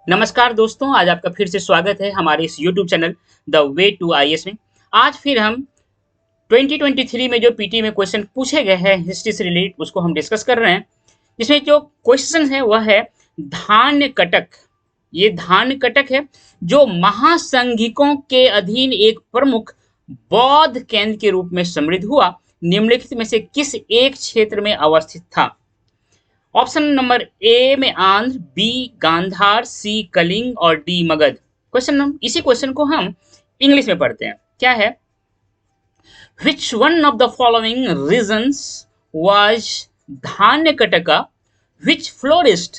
नमस्कार दोस्तों, आज आपका फिर से स्वागत है हमारे इस YouTube channel the way to IAS में। आज फिर हम 2023 में जो पीटी में क्वेश्चन पूछे गए हैं हिस्ट्री से रिलेटेड उसको हम डिस्कस कर रहे हैं। इसमें जो क्वेश्चन है वह है धान्य कटक। ये धान्य कटक है जो महासंघिकों के अधीन एक प्रमुख बौद्ध केंद्र के रूप में समृद्ध हुआ, निम्नलिखित में से किस एक क्षेत्र में अवस्थित था? ऑप्शन नंबर ए में आंध्र, बी गांधार, सी कलिंग और डी मगध। इसी क्वेश्चन को हम इंग्लिश में पढ़ते हैं। क्या है? Which one of the following regions was Dhanyakataka which flourished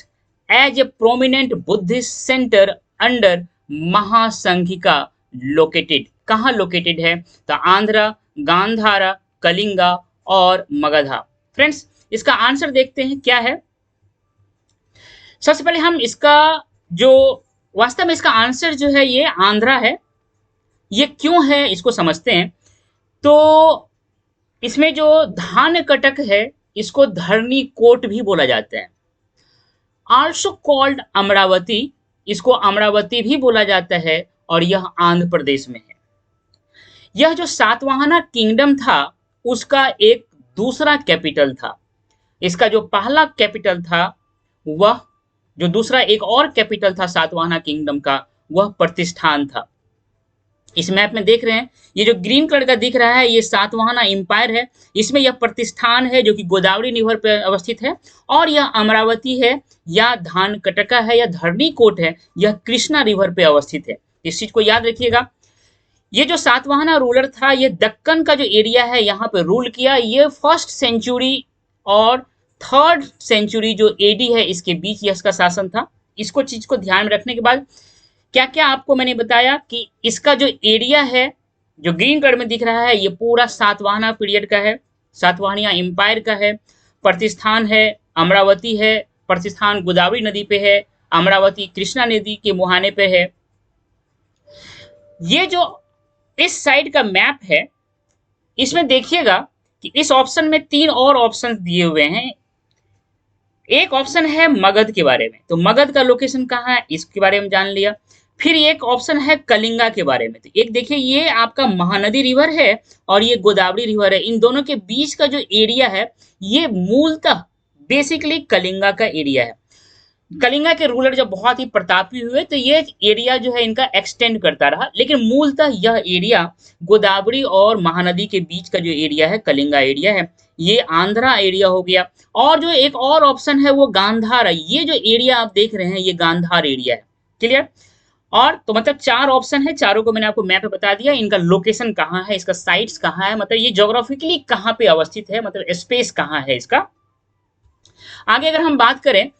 as a prominent Buddhist centre under Mahasanghika located? कहाँ लोकेटेड है? तो आंध्रा, गांधारा, कलिंगा और मगधा। फ्रेंड्स, इसका आंसर देखते हैं क्या है। सबसे पहले हम इसका जो वास्तव में इसका आंसर जो है ये आंध्रा है। ये क्यों है इसको समझते हैं। तो इसमें जो धान्य कटक है इसको धरनी कोट भी बोला जाता है। आल्सो कॉल्ड अमरावती, इसको अमरावती भी बोला जाता है और यह आंध्र प्रदेश में है। यह जो सातवाहना किंगडम था उसका एक दूसरा कैपिटल था। इसका जो पहला कैपिटल था वह जो दूसरा एक और कैपिटल था सातवाहना किंगडम का वह प्रतिष्ठान था। इस मैप में देख रहे हैं ये जो ग्रीन कलर का दिख रहा है ये सातवाहना एम्पायर है। इसमें यह प्रतिष्ठान है जो कि गोदावरी रिवर पर अवस्थित है और यह अमरावती है या धानकटका है या धरनी कोट है, यह कृष्णा रिवर पे अवस्थित है। इस चीज को याद रखिएगा। ये जो सातवाहना रूलर था ये दक्कन का जो एरिया है यहाँ पे रूल किया। ये फर्स्ट सेंचुरी और थर्ड सेंचुरी जो एडी है इसके बीच यह इसका शासन था। इसको चीज को ध्यान में रखने के बाद क्या क्या आपको मैंने बताया कि इसका जो एरिया है जो ग्रीन कलर में दिख रहा है ये पूरा सातवाहना पीरियड का है, सातवाहनिया एम्पायर का है। प्रतिष्ठान है अमरावती है, प्रतिष्ठान गोदावरी नदी पे है, अमरावती कृष्णा नदी के मुहाने पे है। ये जो इस साइड का मैप है इसमें देखिएगा कि इस ऑप्शन में तीन और ऑप्शन दिए हुए हैं। एक ऑप्शन है मगध के बारे में, तो मगध का लोकेशन कहाँ है इसके बारे में जान लिया। फिर एक ऑप्शन है कलिंगा के बारे में। तो एक देखिए ये आपका महानदी रिवर है और ये गोदावरी रिवर है। इन दोनों के बीच का जो एरिया है ये मूलतः बेसिकली कलिंगा का एरिया है। कलिंगा के रूलर जब बहुत ही प्रतापी हुए तो ये एरिया जो है इनका एक्सटेंड करता रहा, लेकिन मूलतः यह एरिया गोदावरी और महानदी के बीच का जो एरिया है कलिंगा एरिया है। ये आंध्रा एरिया हो गया। और जो एक और ऑप्शन है वो गांधार है। ये जो एरिया आप देख रहे हैं ये गांधार एरिया है। क्लियर? और तो मतलब चार ऑप्शन है, चारों को मैंने आपको मैप में बता दिया। इनका लोकेशन कहाँ है, इसका साइट्स कहाँ है, मतलब ये ज्योग्राफिकली कहाँ पे अवस्थित है, मतलब स्पेस कहाँ है इसका। आगे अगर हम बात करें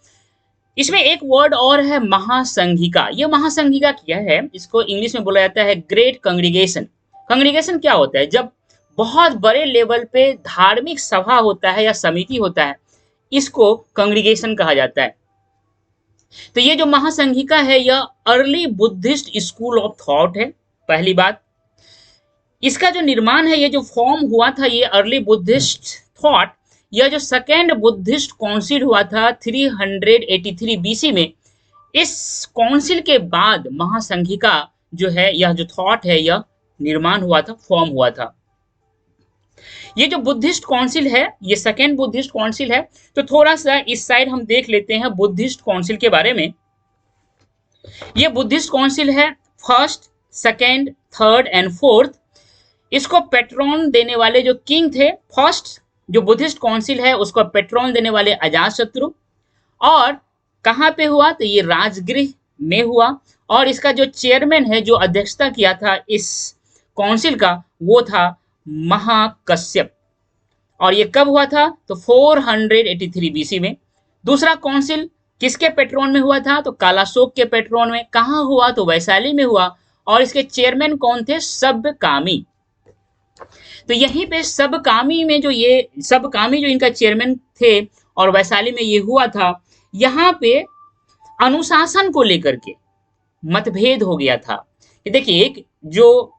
इसमें एक वर्ड और है महासंघिका। ये महासंघिका क्या है? इसको इंग्लिश में बोला जाता है ग्रेट कांग्रीगेशन। कांग्रीगेशन क्या होता है? जब बहुत बड़े लेवल पे धार्मिक सभा होता है या समिति होता है इसको कांग्रीगेशन कहा जाता है। तो ये जो महासंघिका है यह early Buddhist school of thought है। पहली बात, इसका जो निर्माण है ये जो फॉर्म हुआ था ये अर्ली बुद्धिस्ट थॉट, यह जो सेकेंड बुद्धिस्ट काउंसिल हुआ था 383 बीसी में, इस काउंसिल के बाद महासंघिका जो है यह जो थॉट है यह निर्माण हुआ था, फॉर्म हुआ था। ये जो बुद्धिस्ट काउंसिल है ये सेकेंड बुद्धिस्ट काउंसिल है। तो थोड़ा सा इस साइड हम देख लेते हैं बुद्धिस्ट काउंसिल के बारे में। ये बुद्धिस्ट काउंसिल है first, second, third and fourth. इसको पेट्रोन देने वाले जो किंग थे, फर्स्ट जो बुद्धिस्ट काउंसिल है उसको पेट्रोन देने वाले अजातशत्रु। और कहाँ पे हुआ? तो ये राजगृह में हुआ। और इसका जो चेयरमैन है जो अध्यक्षता किया था इस काउंसिल का वो था महाकश्यप। और ये कब हुआ था? तो 483 बीसी में। दूसरा काउंसिल किसके पेट्रोन में हुआ था? तो कालाशोक के पेट्रोन में। कहाँ हुआ? तो वैशाली में हुआ। और इसके चेयरमैन कौन थे? सबकामी। तो यहीं पे सबकामी में जो ये सबकामी जो इनका चेयरमैन थे और वैशाली में ये हुआ था, यहाँ पे अनुशासन को लेकर के मतभेद हो गया था। देखिए एक जो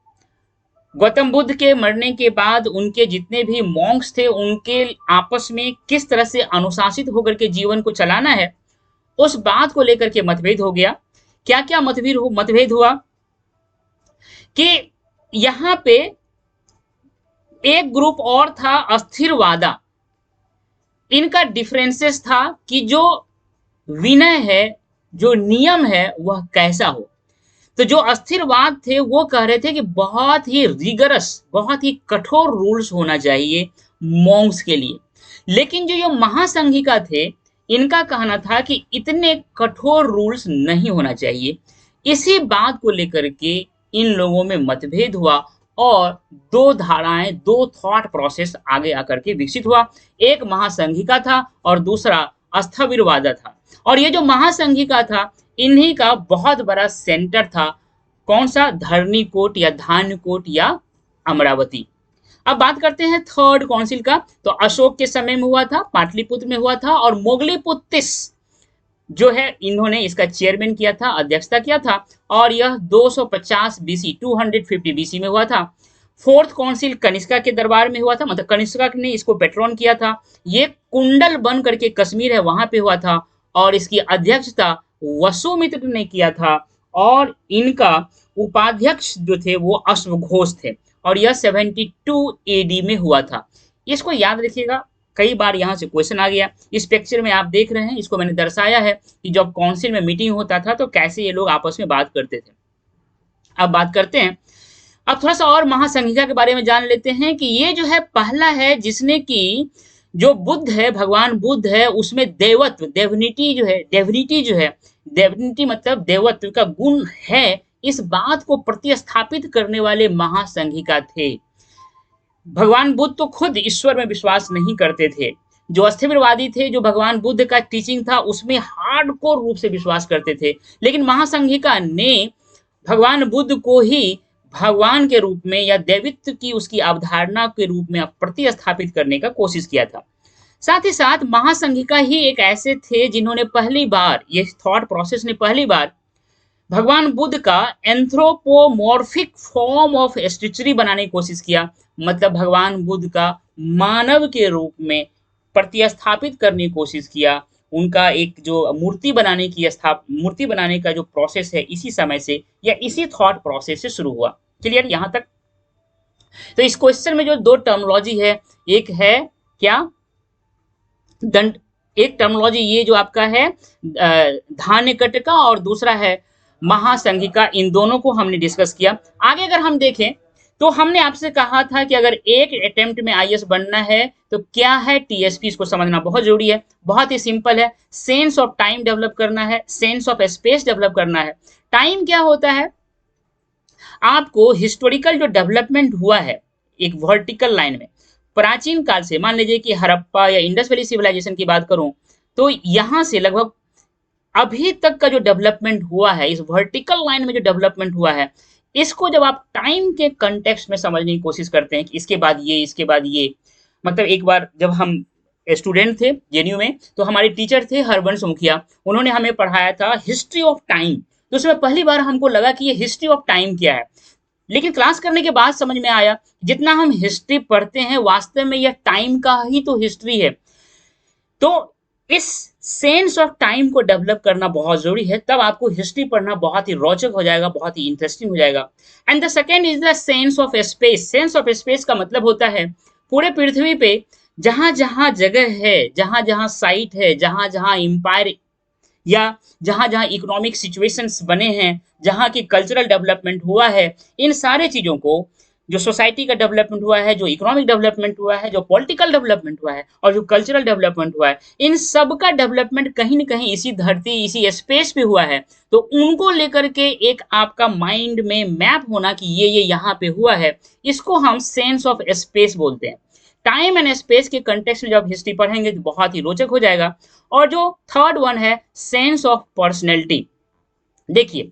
गौतम बुद्ध के मरने के बाद उनके जितने भी मॉन्क्स थे उनके आपस में किस तरह से अनुशासित होकर के जीवन को चलाना है उस बात को लेकर के मतभेद हो गया क्या क्या मतभेद हुआ कि यहाँ पे एक ग्रुप और था अस्थिरवादा। इनका डिफरेंसेस था कि जो विनय है, जो नियम है, वह कैसा हो। तो जो अस्थिरवाद थे वो कह रहे थे कि बहुत ही रिगरस, बहुत ही कठोर रूल्स होना चाहिए मॉन्क्स के लिए। लेकिन जो ये महासंघिका थे, इनका कहना था कि इतने कठोर रूल्स नहीं होना चाहिए। इसी बात को लेकर के इन लोगों में मतभेद हुआ और दो धाराएं, दो थॉट प्रोसेस आगे आकर के विकसित हुआ। एक महासंघिका था और दूसरा अस्थविरवादा था। और ये जो महासंघिका था, इन्हीं का बहुत बड़ा सेंटर था कौन सा, धरनीकोट या धान्यकोट या अमरावती। अब बात करते हैं थर्ड काउंसिल का। तो अशोक के समय में हुआ था, पाटलिपुत्र में हुआ था, और मोगलीपुत्तिस जो है इन्होंने इसका चेयरमैन किया था, अध्यक्षता किया था, और यह 250 बीसी 250 बीसी में हुआ था। फोर्थ काउंसिल कनिष्का के दरबार में हुआ था, मतलब कनिष्का ने इसको पेट्रोन किया था। ये कुंडल बन करके कश्मीर है वहां पे हुआ था, और इसकी अध्यक्षता वसुमित्र ने किया था, और इनका उपाध्यक्ष जो थे वो अश्वघोष थे, और यह 72 एडी में हुआ था। इसको याद रखिएगा, कई बार यहाँ से क्वेश्चन आ गया। इस पिक्चर में आप देख रहे हैं, इसको मैंने दर्शाया है कि जब काउंसिल में मीटिंग होता था तो कैसे ये लोग आपस में बात करते थे। अब बात करते हैं, अब थोड़ा सा और महासंघिका के बारे में जान लेते हैं कि ये जो है पहला है जिसने कि जो बुद्ध है, भगवान बुद्ध है, उसमें देवत्व, डेविनिटी मतलब देवत्व का गुण है, इस बात को प्रतिस्थापित करने वाले महासंघिका थे। भगवान बुद्ध तो खुद ईश्वर में विश्वास नहीं करते थे। जो अस्थिरवादी थे, जो भगवान बुद्ध का टीचिंग था उसमें हार्डकोर रूप से विश्वास करते थे, लेकिन महासंघिका ने भगवान बुद्ध को ही भगवान के रूप में या देवित्व की उसकी अवधारणा के रूप में प्रतिस्थापित करने का कोशिश किया था। साथ ही साथ महासंघिका ही एक ऐसे थे जिन्होंने पहली बार, ये थॉट प्रोसेस ने पहली बार भगवान बुद्ध का एंथ्रोपोमॉर्फिक फॉर्म ऑफ स्टिचरी बनाने की कोशिश किया, मतलब भगवान बुद्ध का मानव के रूप में प्रतिस्थापित करने की कोशिश किया। उनका एक जो मूर्ति बनाने का जो प्रोसेस है, इसी समय से या इसी थॉट प्रोसेस से शुरू हुआ। क्लियर यहाँ तक? तो इस क्वेश्चन में जो दो टर्मोलॉजी है, एक है क्या दंड, एक टर्मोलॉजी ये जो आपका है धान्यकटका, और दूसरा है महासंघिका। इन दोनों को हमने डिस्कस किया। आगे अगर हम देखें तो हमने आपसे कहा था कि अगर एक अटेम्प्ट में आईएएस बनना है तो क्या है टीएसपी, इसको समझना बहुत जरूरी है। बहुत ही सिंपल है, सेंस ऑफ टाइम डेवलप करना है, सेंस ऑफ स्पेस डेवलप करना है। टाइम क्या होता है, आपको हिस्टोरिकल जो डेवलपमेंट हुआ है एक वर्टिकल लाइन में, प्राचीन काल से, मान लीजिए कि हड़प्पा या इंडस वैली सिविलाइजेशन की बात करूं तो यहां से लगभग अभी तक का जो डेवलपमेंट हुआ है, इस वर्टिकल लाइन में जो डेवलपमेंट हुआ है, इसको जब आप टाइम के कंटेक्स्ट में समझने की कोशिश करते हैं कि इसके बाद ये, इसके बाद ये, मतलब एक बार जब हम स्टूडेंट थे जेएनयू में तो हमारे टीचर थे हरवंश मुखिया, उन्होंने हमें पढ़ाया था हिस्ट्री ऑफ टाइम। तो उसमें पहली बार हमको लगा कि ये हिस्ट्री ऑफ टाइम क्या है, लेकिन क्लास करने के बाद समझ में आया जितना हम हिस्ट्री पढ़ते हैं वास्तव में यह टाइम का ही तो हिस्ट्री है। तो इस सेंस ऑफ टाइम को डेवलप करना बहुत जरूरी है, तब आपको हिस्ट्री पढ़ना बहुत ही रोचक हो जाएगा, बहुत ही इंटरेस्टिंग हो जाएगा। And the second is the sense of space. Sense of space का मतलब होता है पूरे पृथ्वी पे जहां जहां जगह है, जहां जहां साइट है, जहां जहां एम्पायर या जहां जहां इकोनॉमिक सिचुएशंस बने हैं, जहां की कल्चरल डेवलपमेंट हुआ है, इन सारे चीजों को, जो सोसाइटी का डेवलपमेंट हुआ है, जो इकोनॉमिक डेवलपमेंट हुआ है, जो पॉलिटिकल डेवलपमेंट हुआ है, और जो कल्चरल डेवलपमेंट हुआ है, इन सब का डेवलपमेंट कहीं न कहीं इसी धरती, इसी स्पेस पे हुआ है। तो उनको लेकर के एक आपका माइंड में मैप होना कि ये यहाँ पे हुआ है, इसको हम सेंस ऑफ स्पेस बोलते हैं। टाइम एंड स्पेस के कंटेक्स्ट में जब हिस्ट्री पढ़ेंगे तो बहुत ही रोचक हो जाएगा। और जो थर्ड वन है सेंस ऑफ पर्सनैलिटी। देखिए,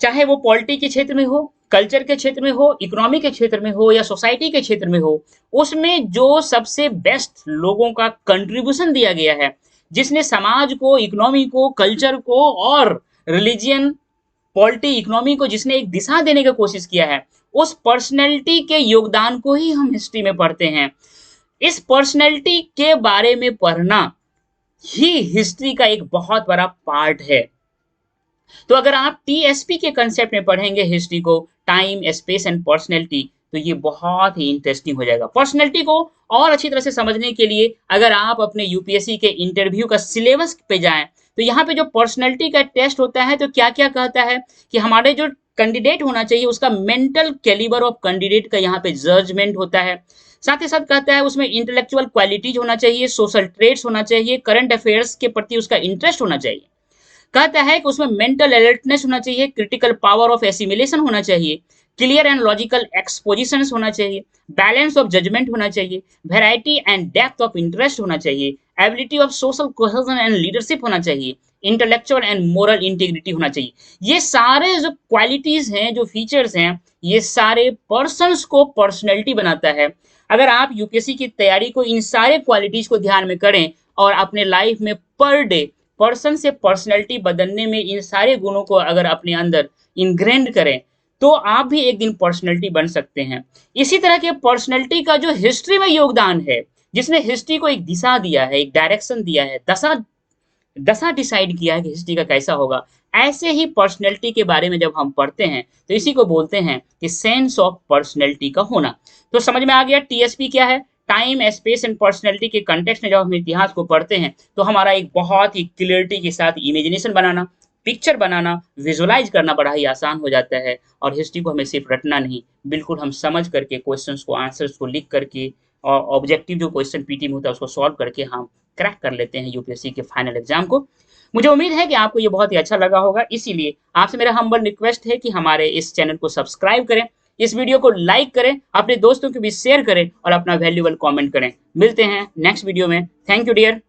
चाहे वो पॉलिटी के क्षेत्र में हो, कल्चर के क्षेत्र में हो, इकोनॉमी के क्षेत्र में हो, या सोसाइटी के क्षेत्र में हो, उसमें जो सबसे बेस्ट लोगों का कंट्रीब्यूशन दिया गया है, जिसने समाज को, इकोनॉमी को, कल्चर को और रिलीजियन, पॉलिटी, इकोनॉमी को जिसने एक दिशा देने की कोशिश किया है, उस पर्सनैलिटी के योगदान को ही हम हिस्ट्री में पढ़ते हैं। इस पर्सनैलिटी के बारे में पढ़ना ही हिस्ट्री का एक बहुत बड़ा पार्ट है। तो अगर आप टीएसपी के कंसेप्ट में पढ़ेंगे हिस्ट्री को, टाइम, स्पेस एंड पर्सनैलिटी, तो ये बहुत ही इंटरेस्टिंग हो जाएगा। पर्सनैलिटी को और अच्छी तरह से समझने के लिए अगर आप अपने यूपीएससी के इंटरव्यू का सिलेबस पे जाएं, तो यहाँ पे जो पर्सनैलिटी का टेस्ट होता है तो क्या क्या कहता है कि हमारे जो कैंडिडेट होना चाहिए उसका मेंटल कैलिबर ऑफ कैंडिडेट का यहाँ पे जजमेंट होता है। साथ ही साथ कहता है उसमें इंटेलेक्चुअल क्वालिटीज होना चाहिए, सोशल ट्रेड्स होना चाहिए, करंट अफेयर्स के प्रति उसका इंटरेस्ट होना चाहिए। कहता है कि उसमें मेंटल अलर्टनेस होना चाहिए, क्रिटिकल पावर ऑफ एसिमिलेशन होना चाहिए, क्लियर एंड लॉजिकल एक्सपोजिशन होना चाहिए, बैलेंस ऑफ जजमेंट होना चाहिए, variety and depth of interest होना चाहिए, ability of social cohesion and leadership होना चाहिए, इंटेलेक्चुअल एंड मोरल इंटीग्रिटी होना चाहिए। ये सारे जो क्वालिटीज हैं, जो फीचर्स हैं, ये सारे पर्सन्स को पर्सनैलिटी बनाता है। अगर आप यूपीएससी की तैयारी को इन सारे क्वालिटीज को ध्यान में करें और अपने लाइफ में पर डे पर्सन से पर्सनैलिटी बदलने में इन सारे गुणों को अगर अपने अंदर इनग्रेंड करें, तो आप भी एक दिन पर्सनैलिटी बन सकते हैं। इसी तरह के पर्सनैलिटी का जो हिस्ट्री में योगदान है, जिसने हिस्ट्री को एक दिशा दिया है, एक डायरेक्शन दिया है, दशा दशा डिसाइड किया है कि हिस्ट्री का कैसा होगा, ऐसे ही पर्सनैलिटी के बारे में जब हम पढ़ते हैं तो इसी को बोलते हैं कि सेंस ऑफ पर्सनैलिटी का होना। तो समझ में आ गया टीएसपी क्या है। टाइम, स्पेस एंड पर्सनैलिटी के कंटेक्स्ट में जब हम इतिहास को पढ़ते हैं तो हमारा एक बहुत ही क्लियरिटी के साथ इमेजिनेशन बनाना, पिक्चर बनाना, विजुअलाइज करना बड़ा ही आसान हो जाता है। और हिस्ट्री को हमें सिर्फ रटना नहीं, बिल्कुल हम समझ करके क्वेश्चंस को, आंसर्स को लिख करके और ऑब्जेक्टिव जो क्वेश्चन पीटी में होता है उसको सॉल्व करके हम क्रैक कर लेते हैं यूपीएससी के फाइनल एग्जाम को। मुझे उम्मीद है कि आपको ये बहुत ही अच्छा लगा होगा, इसीलिए आपसे मेरा हम्बल रिक्वेस्ट है कि हमारे इस चैनल को सब्सक्राइब करें, इस वीडियो को लाइक करें, अपने दोस्तों के बीच शेयर करें और अपना वैल्यूएबल कमेंट करें। मिलते हैं नेक्स्ट वीडियो में। Thank you dear.